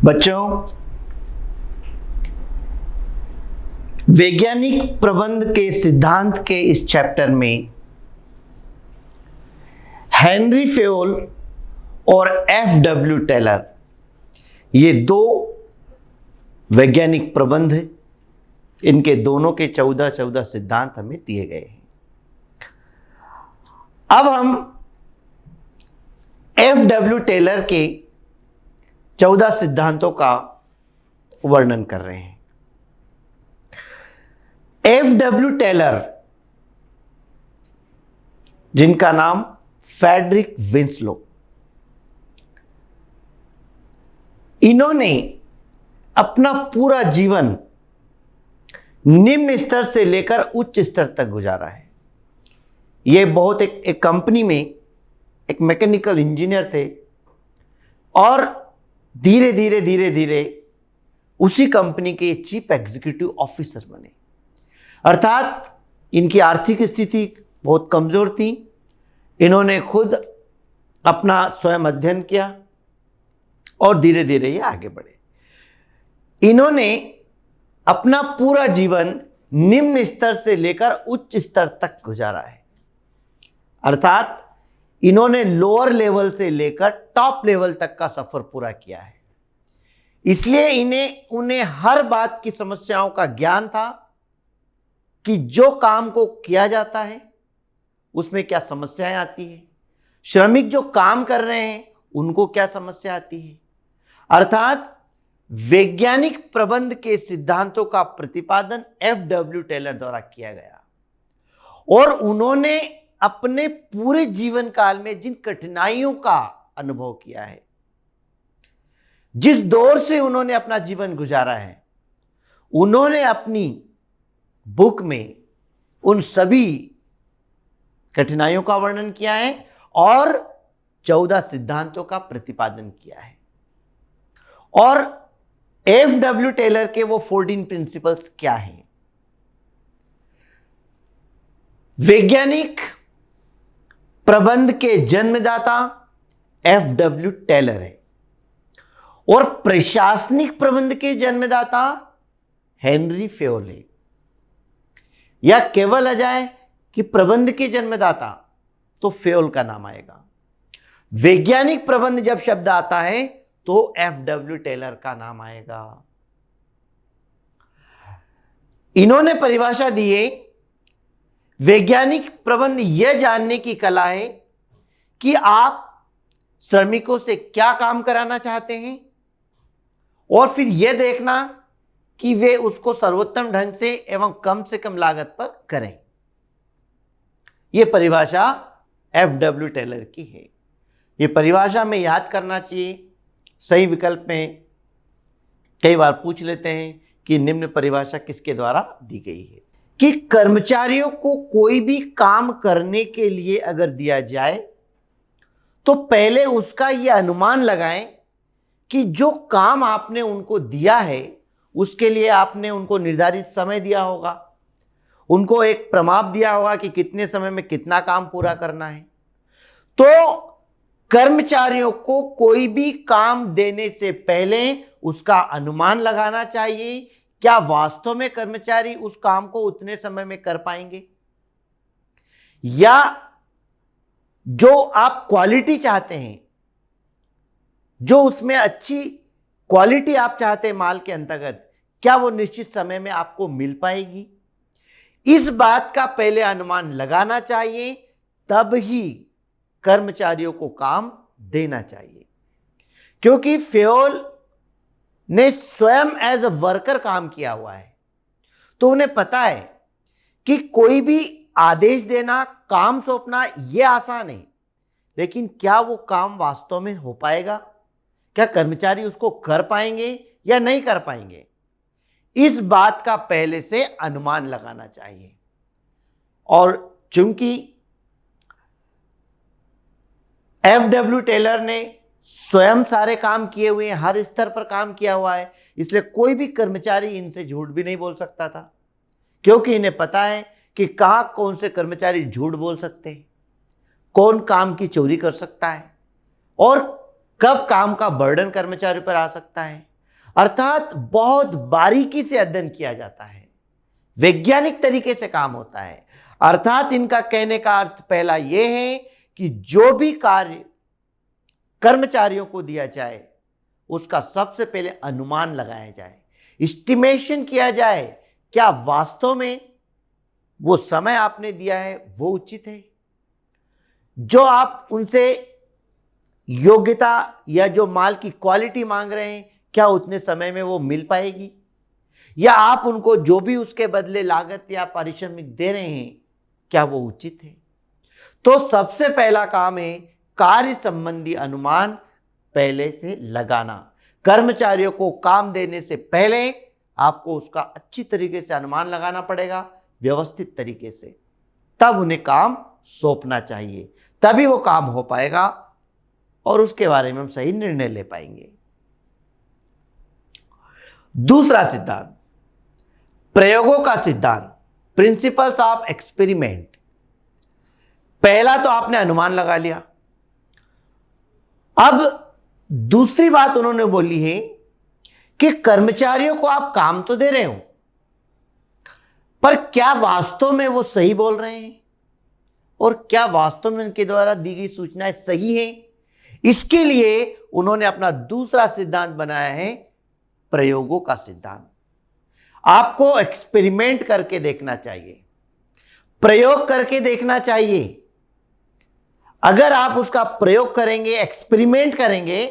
बच्चों, वैज्ञानिक प्रबंध के सिद्धांत के इस चैप्टर में हेनरी फेयोल और एफ.डब्ल्यू. टेलर, ये दो वैज्ञानिक प्रबंध हैं। इनके दोनों के 14 सिद्धांत हमें दिए गए हैं। अब हम एफ.डब्ल्यू. टेलर के 14 सिद्धांतों का वर्णन कर रहे हैं। एफ.डब्ल्यू. टेलर, जिनका नाम फ्रेडरिक विंसलो, इन्होंने अपना पूरा जीवन निम्न स्तर से लेकर उच्च स्तर तक गुजारा है। ये बहुत एक कंपनी में एक मैकेनिकल इंजीनियर थे और धीरे धीरे उसी कंपनी के चीफ एग्जीक्यूटिव ऑफिसर बने। अर्थात इनकी आर्थिक स्थिति बहुत कमजोर थी। इन्होंने खुद अपना स्वयं अध्ययन किया और धीरे धीरे ये आगे बढ़े। इन्होंने अपना पूरा जीवन निम्न स्तर से लेकर उच्च स्तर तक गुजारा है। अर्थात इन्होंने लोअर लेवल से लेकर टॉप लेवल तक का सफर पूरा किया है। इसलिए उन्हें हर बात की समस्याओं का ज्ञान था कि जो काम को किया जाता है उसमें क्या समस्याएं आती है, श्रमिक जो काम कर रहे हैं उनको क्या समस्या आती है। अर्थात वैज्ञानिक प्रबंध के सिद्धांतों का प्रतिपादन एफ.डब्ल्यू. टेलर द्वारा किया गया और उन्होंने अपने पूरे जीवन काल में जिन कठिनाइयों का अनुभव किया है, जिस दौर से उन्होंने अपना जीवन गुजारा है, उन्होंने अपनी बुक में उन सभी कठिनाइयों का वर्णन किया है और 14 सिद्धांतों का प्रतिपादन किया है। और एफ.डब्ल्यू. टेलर के वो 14 प्रिंसिपल्स क्या हैं? वैज्ञानिक प्रबंध के जन्मदाता एफ.डब्ल्यू. टेलर है और प्रशासनिक प्रबंध के जन्मदाता हेनरी फेयोल है। या केवल आ जाए कि प्रबंध के जन्मदाता तो फेयोल का नाम आएगा। वैज्ञानिक प्रबंध जब शब्द आता है तो एफ.डब्ल्यू. टेलर का नाम आएगा। इन्होंने परिभाषा दी है, वैज्ञानिक प्रबंध यह जानने की कला है कि आप श्रमिकों से क्या काम कराना चाहते हैं और फिर यह देखना कि वे उसको सर्वोत्तम ढंग से एवं कम से कम लागत पर करें। यह परिभाषा एफ.डब्ल्यू. टेलर की है। यह परिभाषा में याद करना चाहिए। सही विकल्प में कई बार पूछ लेते हैं कि निम्न परिभाषा किसके द्वारा दी गई है। कि कर्मचारियों को कोई भी काम करने के लिए अगर दिया जाए तो पहले उसका यह अनुमान लगाएं कि जो काम आपने उनको दिया है उसके लिए आपने उनको निर्धारित समय दिया होगा, उनको एक प्रमाप दिया होगा कि कितने समय में कितना काम पूरा करना है। तो कर्मचारियों को कोई भी काम देने से पहले उसका अनुमान लगाना चाहिए, क्या वास्तव में कर्मचारी उस काम को उतने समय में कर पाएंगे, या जो आप क्वालिटी चाहते हैं, जो उसमें अच्छी क्वालिटी आप चाहते हैं माल के अंतर्गत, क्या वो निश्चित समय में आपको मिल पाएगी। इस बात का पहले अनुमान लगाना चाहिए, तब ही कर्मचारियों को काम देना चाहिए। क्योंकि फेयोल ने स्वयं एज अ वर्कर काम किया हुआ है, तो उन्हें पता है कि कोई भी आदेश देना, काम सौंपना यह आसान है, लेकिन क्या वो काम वास्तव में हो पाएगा, क्या कर्मचारी उसको कर पाएंगे या नहीं कर पाएंगे, इस बात का पहले से अनुमान लगाना चाहिए। और चूंकि एफ.डब्ल्यू. टेलर ने स्वयं सारे काम किए हुए हैं, हर स्तर पर काम किया हुआ है, इसलिए कोई भी कर्मचारी इनसे झूठ भी नहीं बोल सकता था, क्योंकि इन्हें पता है कि कहां कौन से कर्मचारी झूठ बोल सकते हैं, कौन काम की चोरी कर सकता है और कब काम का बर्डन कर्मचारी पर आ सकता है। अर्थात बहुत बारीकी से अध्ययन किया जाता है, वैज्ञानिक तरीके से काम होता है। अर्थात इनका कहने का अर्थ पहला यह है कि जो भी कार्य कर्मचारियों को दिया जाए उसका सबसे पहले अनुमान लगाया जाए, एस्टिमेशन किया जाए, क्या वास्तव में वो समय आपने दिया है वो उचित है, जो आप उनसे योग्यता या जो माल की क्वालिटी मांग रहे हैं क्या उतने समय में वो मिल पाएगी, या आप उनको जो भी उसके बदले लागत या पारिश्रमिक दे रहे हैं क्या वो उचित है। तो सबसे पहला काम है कार्य संबंधी अनुमान पहले से लगाना। कर्मचारियों को काम देने से पहले आपको उसका अच्छी तरीके से अनुमान लगाना पड़ेगा, व्यवस्थित तरीके से, तब उन्हें काम सौंपना चाहिए, तभी वो काम हो पाएगा और उसके बारे में हम सही निर्णय ले पाएंगे। दूसरा सिद्धांत, प्रयोगों का सिद्धांत, प्रिंसिपल्स ऑफ एक्सपेरिमेंट। पहला तो आपने अनुमान लगा लिया। अब दूसरी बात उन्होंने बोली है कि कर्मचारियों को आप काम तो दे रहे हो, पर क्या वास्तव में वो सही बोल रहे हैं और क्या वास्तव में उनके द्वारा दी गई सूचनाएं सही है। इसके लिए उन्होंने अपना दूसरा सिद्धांत बनाया है प्रयोगों का सिद्धांत। आपको एक्सपेरिमेंट करके देखना चाहिए, प्रयोग करके देखना चाहिए। अगर आप उसका प्रयोग करेंगे, एक्सपेरिमेंट करेंगे,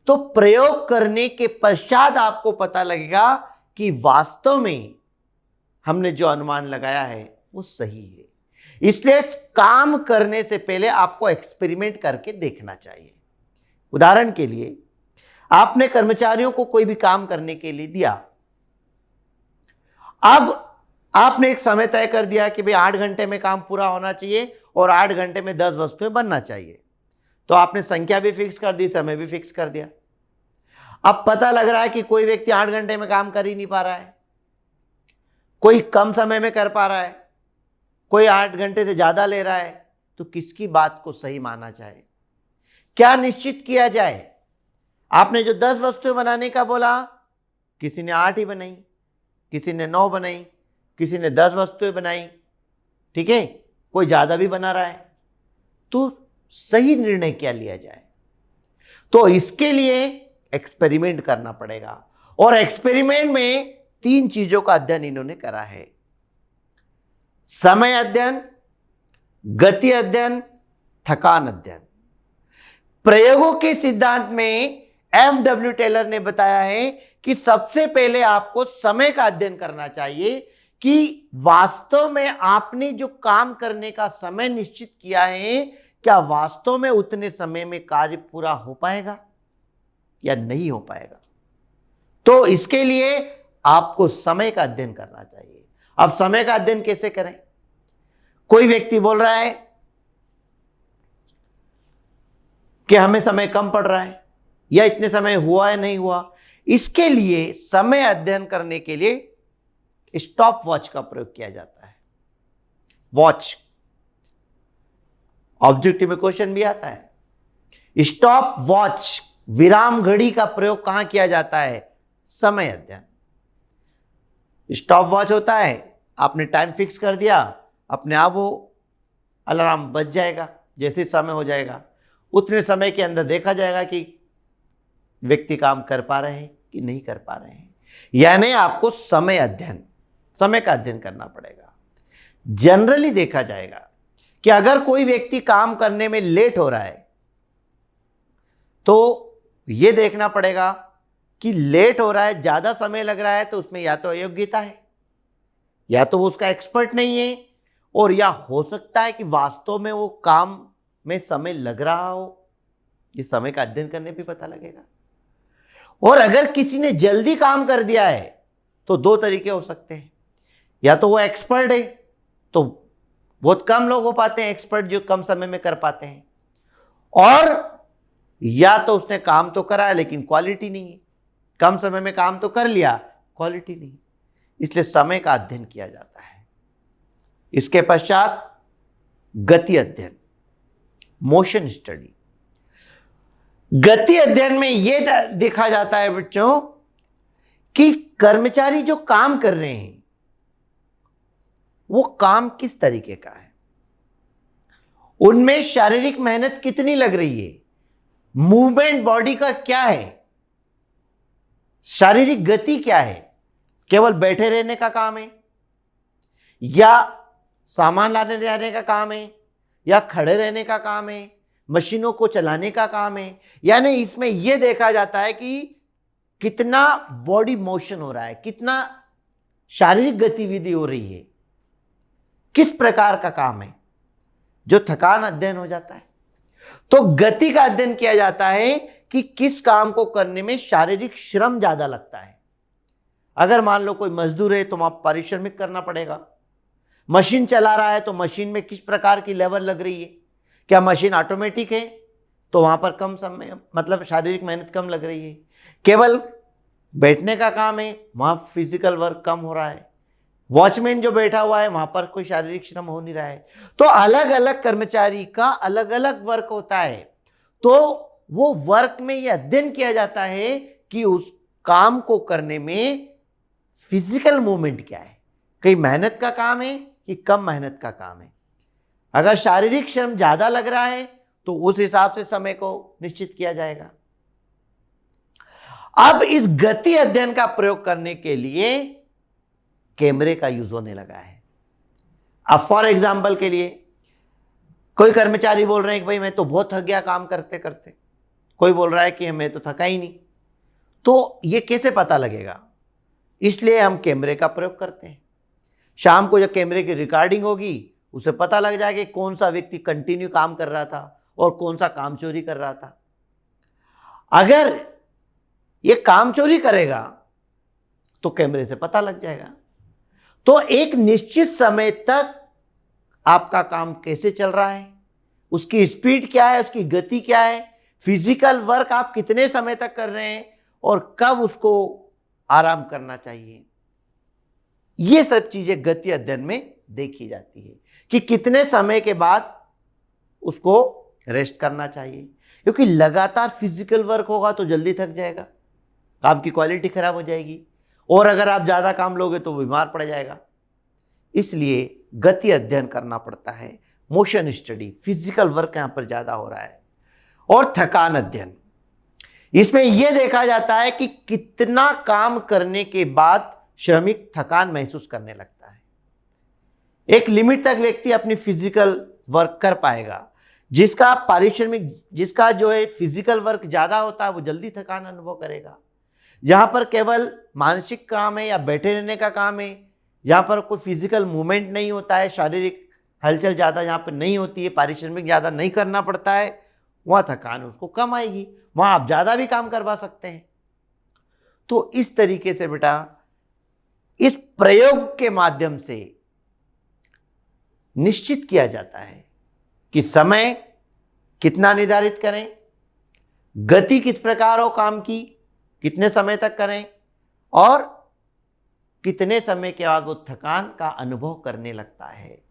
तो प्रयोग करने के पश्चात आपको पता लगेगा कि वास्तव में हमने जो अनुमान लगाया है वो सही है। इसलिए काम करने से पहले आपको एक्सपेरिमेंट करके देखना चाहिए। उदाहरण के लिए, आपने कर्मचारियों को कोई भी काम करने के लिए दिया। अब आपने एक समय तय कर दिया कि भाई 8 घंटे में काम पूरा होना चाहिए और 8 घंटे में 10 वस्तुएं बनना चाहिए। तो आपने संख्या भी फिक्स कर दी, समय भी फिक्स कर दिया। अब पता लग रहा है कि कोई व्यक्ति 8 घंटे में काम कर ही नहीं पा रहा है, कोई कम समय में कर पा रहा है, कोई 8 घंटे से ज्यादा ले रहा है। तो किसकी बात को सही माना जाए, क्या निश्चित किया जाए। आपने जो 10 वस्तुएं बनाने का बोला, किसी ने 8 ही बनाई, किसी ने 9 बनाई, किसी ने 10 वस्तुएं बनाई, ठीक है, कोई ज्यादा भी बना रहा है। तो सही निर्णय क्या लिया जाए, तो इसके लिए एक्सपेरिमेंट करना पड़ेगा। और एक्सपेरिमेंट में 3 चीजों का अध्ययन इन्होंने करा है: समय अध्ययन, गति अध्ययन, थकान अध्ययन। प्रयोगों के सिद्धांत में एफ.डब्ल्यू. टेलर ने बताया है कि सबसे पहले आपको समय का अध्ययन करना चाहिए कि वास्तव में आपने जो काम करने का समय निश्चित किया है क्या वास्तव में उतने समय में कार्य पूरा हो पाएगा या नहीं हो पाएगा। तो इसके लिए आपको समय का अध्ययन करना चाहिए। अब समय का अध्ययन कैसे करें। कोई व्यक्ति बोल रहा है कि हमें समय कम पड़ रहा है या इतने समय हुआ है नहीं हुआ। इसके लिए समय अध्ययन करने के लिए स्टॉप वॉच का प्रयोग किया जाता है। वॉच ऑब्जेक्टिव में क्वेश्चन भी आता है। स्टॉप वॉच, विराम घड़ी का प्रयोग कहां किया जाता है, समय अध्ययन। स्टॉप वॉच होता है, आपने टाइम फिक्स कर दिया, अपने आप वो अलार्म बज जाएगा, जैसे समय हो जाएगा उतने समय के अंदर देखा जाएगा कि व्यक्ति काम कर पा रहे हैं कि नहीं कर पा रहे हैं। यानी आपको समय अध्ययन, समय का अध्ययन करना पड़ेगा। जनरली देखा जाएगा कि अगर कोई व्यक्ति काम करने में लेट हो रहा है तो यह देखना पड़ेगा कि लेट हो रहा है, ज्यादा समय लग रहा है, तो उसमें या तो अयोग्यता है, या तो वो उसका एक्सपर्ट नहीं है, और या हो सकता है कि वास्तव में वो काम में समय लग रहा हो। ये समय का अध्ययन करने पे पता लगेगा। और अगर किसी ने जल्दी काम कर दिया है तो 2 तरीके हो सकते हैं, या तो वो एक्सपर्ट है, तो बहुत कम लोग हो पाते हैं एक्सपर्ट जो कम समय में कर पाते हैं, और या तो उसने काम तो करा है लेकिन क्वालिटी नहीं है, कम समय में काम तो कर लिया, क्वालिटी नहीं। इसलिए समय का अध्ययन किया जाता है। इसके पश्चात गति अध्ययन, मोशन स्टडी। गति अध्ययन में यह देखा जाता है बच्चों कि कर्मचारी जो काम कर रहे हैं वो काम किस तरीके का है, उनमें शारीरिक मेहनत कितनी लग रही है, मूवमेंट बॉडी का क्या है, शारीरिक गति क्या है, केवल बैठे रहने का काम है या सामान लाने जाने का काम है या खड़े रहने का काम है, मशीनों को चलाने का काम है। यानी इसमें यह देखा जाता है कि कितना बॉडी मोशन हो रहा है, कितना शारीरिक गतिविधि हो रही है, किस प्रकार का काम है, जो थकान अध्ययन हो जाता है। तो गति का अध्ययन किया जाता है कि किस काम को करने में शारीरिक श्रम ज्यादा लगता है। अगर मान लो कोई मजदूर है तो वहां पारिश्रमिक करना पड़ेगा, मशीन चला रहा है तो मशीन में किस प्रकार की लेवर लग रही है, क्या मशीन ऑटोमेटिक है तो वहां पर कम समय मतलब शारीरिक मेहनत कम लग रही है, केवल बैठने का काम है वहां फिजिकल वर्क कम हो रहा है, वॉचमैन जो बैठा हुआ है वहां पर कोई शारीरिक श्रम हो नहीं रहा है। तो अलग अलग कर्मचारी का अलग अलग वर्क होता है। तो वो वर्क में यह अध्ययन किया जाता है कि उस काम को करने में फिजिकल मूवमेंट क्या है, कई मेहनत का काम है कि कम मेहनत का काम है। अगर शारीरिक श्रम ज्यादा लग रहा है तो उस हिसाब से समय को निश्चित किया जाएगा। अब इस गति अध्ययन का प्रयोग करने के लिए कैमरे का यूज होने लगा है। अब फॉर एग्जाम्पल के लिए कोई कर्मचारी बोल रहे हैं कि भाई मैं तो बहुत थक गया काम करते करते, कोई बोल रहा है कि मैं तो थका ही नहीं, तो ये कैसे पता लगेगा? इसलिए हम कैमरे का प्रयोग करते हैं। शाम को जब कैमरे की रिकॉर्डिंग होगी उसे पता लग जाएगा कि कौन सा व्यक्ति कंटिन्यू काम कर रहा था और कौन सा काम चोरी कर रहा था। अगर ये काम चोरी करेगा तो कैमरे से पता लग जाएगा। तो एक निश्चित समय तक आपका काम कैसे चल रहा है, उसकी स्पीड क्या है, उसकी गति क्या है, फिजिकल वर्क आप कितने समय तक कर रहे हैं और कब उसको आराम करना चाहिए, ये सब चीजें गति अध्ययन में देखी जाती है कि कितने समय के बाद उसको रेस्ट करना चाहिए। क्योंकि लगातार फिजिकल वर्क होगा तो जल्दी थक जाएगा, काम की क्वालिटी खराब हो जाएगी, और अगर आप ज्यादा काम लोगे तो बीमार पड़ जाएगा। इसलिए गति अध्ययन करना पड़ता है, मोशन स्टडी, फिजिकल वर्क यहां पर ज्यादा हो रहा है। और थकान अध्ययन, इसमें यह देखा जाता है कि कितना काम करने के बाद श्रमिक थकान महसूस करने लगता है। एक लिमिट तक व्यक्ति अपनी फिजिकल वर्क कर पाएगा, जिसका पारिश्रमिक, जिसका जो है फिजिकल वर्क ज्यादा होता है वो जल्दी थकान अनुभव करेगा। जहां पर केवल मानसिक काम है या बैठे रहने का काम है, जहां पर कोई फिजिकल मूवमेंट नहीं होता है, शारीरिक हलचल ज्यादा जहां पर नहीं होती है, पारिश्रमिक ज्यादा नहीं करना पड़ता है, वहां थकान उसको कम आएगी, वहां आप ज्यादा भी काम करवा सकते हैं। तो इस तरीके से बेटा इस प्रयोग के माध्यम से निश्चित किया जाता है कि समय कितना निर्धारित करें, गति किस प्रकार हो काम की, कितने समय तक करें और कितने समय के बाद वो थकान का अनुभव करने लगता है।